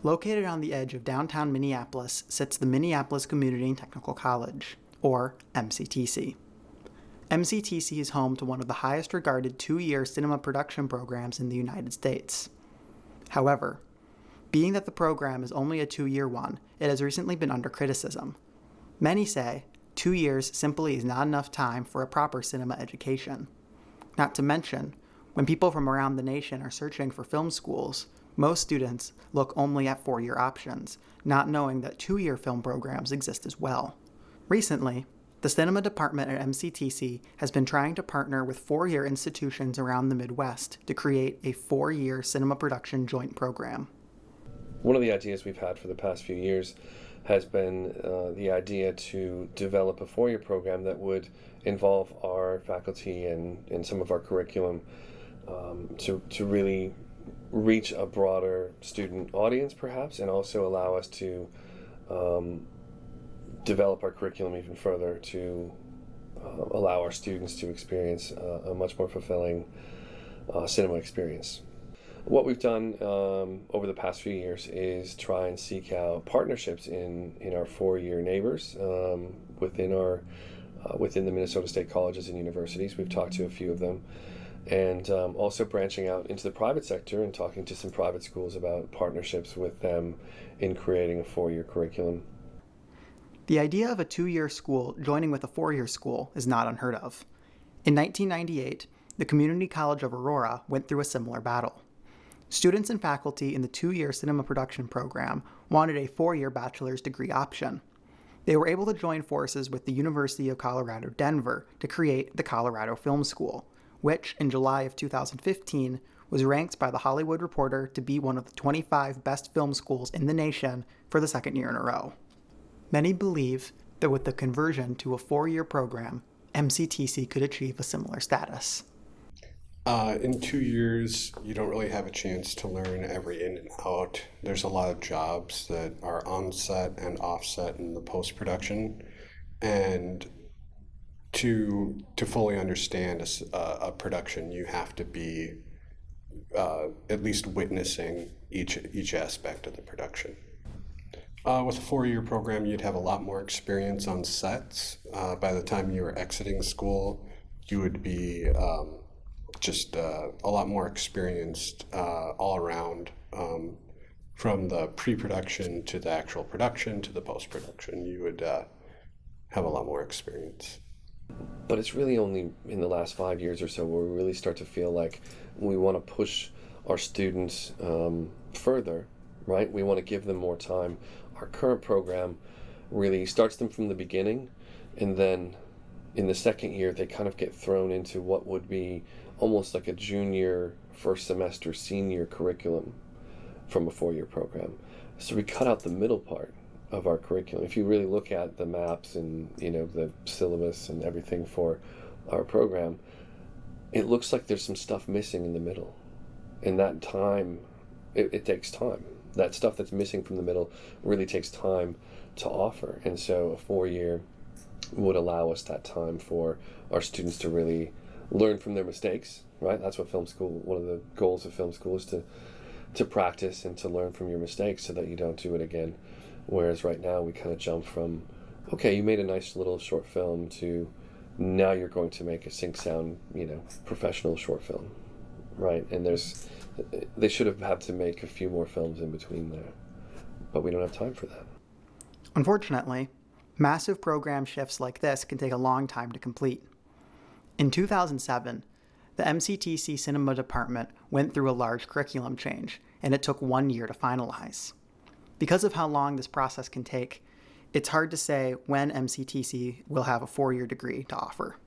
Located on the edge of downtown Minneapolis sits the Minneapolis Community and Technical College, or MCTC. MCTC is home to one of the highest regarded two-year cinema production programs in the United States. However, being that the program is only a two-year one, it has recently been under criticism. Many say 2 years simply is not enough time for a proper cinema education. Not to mention, when people from around the nation are searching for film schools, most students look only at 4-year options, not knowing that 2-year film programs exist as well. Recently, the cinema department at MCTC has been trying to partner with 4-year institutions around the Midwest to create a 4-year cinema production joint program. One of the ideas we've had for the past few years has been the idea to develop a 4-year program that would involve our faculty and some of our curriculum to really reach a broader student audience, perhaps, and also allow us to develop our curriculum even further to allow our students to experience a much more fulfilling cinema experience. What we've done over the past few years is try and seek out partnerships in our 4-year neighbors within the Minnesota State colleges and universities. We've talked to a few of them, and also branching out into the private sector and talking to some private schools about partnerships with them in creating a 4-year curriculum. The idea of a 2-year school joining with a 4-year school is not unheard of. In 1998, the Community College of Aurora went through a similar battle. Students and faculty in the 2-year cinema production program wanted a 4-year bachelor's degree option. They were able to join forces with the University of Colorado Denver to create the Colorado Film School, which in July of 2015 was ranked by The Hollywood Reporter to be one of the 25 best film schools in the nation for the second year in a row. Many believe that with the conversion to a 4-year program, MCTC could achieve a similar status. In 2 years, you don't really have a chance to learn every in and out. There's a lot of jobs that are on set and off set in the post-production, and to fully understand a production, you have to be at least witnessing each aspect of the production. With a 4-year program, you'd have a lot more experience on sets. By the time you were exiting school, you would be just a lot more experienced all around, from the pre-production to the actual production to the post-production. You would have a lot more experience. But it's really only in the last 5 years or so where we really start to feel like we want to push our students further, right? We want to give them more time. Our current program really starts them from the beginning, and then in the second year they kind of get thrown into what would be almost like a junior first semester senior curriculum from a 4-year program. So we cut out the middle part of our curriculum. If you really look at the maps and the syllabus and everything for our program, it looks like there's some stuff missing in the middle. And that time, it takes time. That stuff that's missing from the middle really takes time to offer. And so a 4-year would allow us that time for our students to really learn from their mistakes, right? That's what film school, one of the goals of film school is to practice and to learn from your mistakes so that you don't do it again. Whereas right now we kind of jump from, okay, you made a nice little short film to now you're going to make a sync sound, professional short film, right? And they should have had to make a few more films in between there, but we don't have time for that. Unfortunately, massive program shifts like this can take a long time to complete. In 2007, the MCTC Cinema Department went through a large curriculum change, and it took 1 year to finalize. Because of how long this process can take, it's hard to say when MCTC will have a 4-year degree to offer.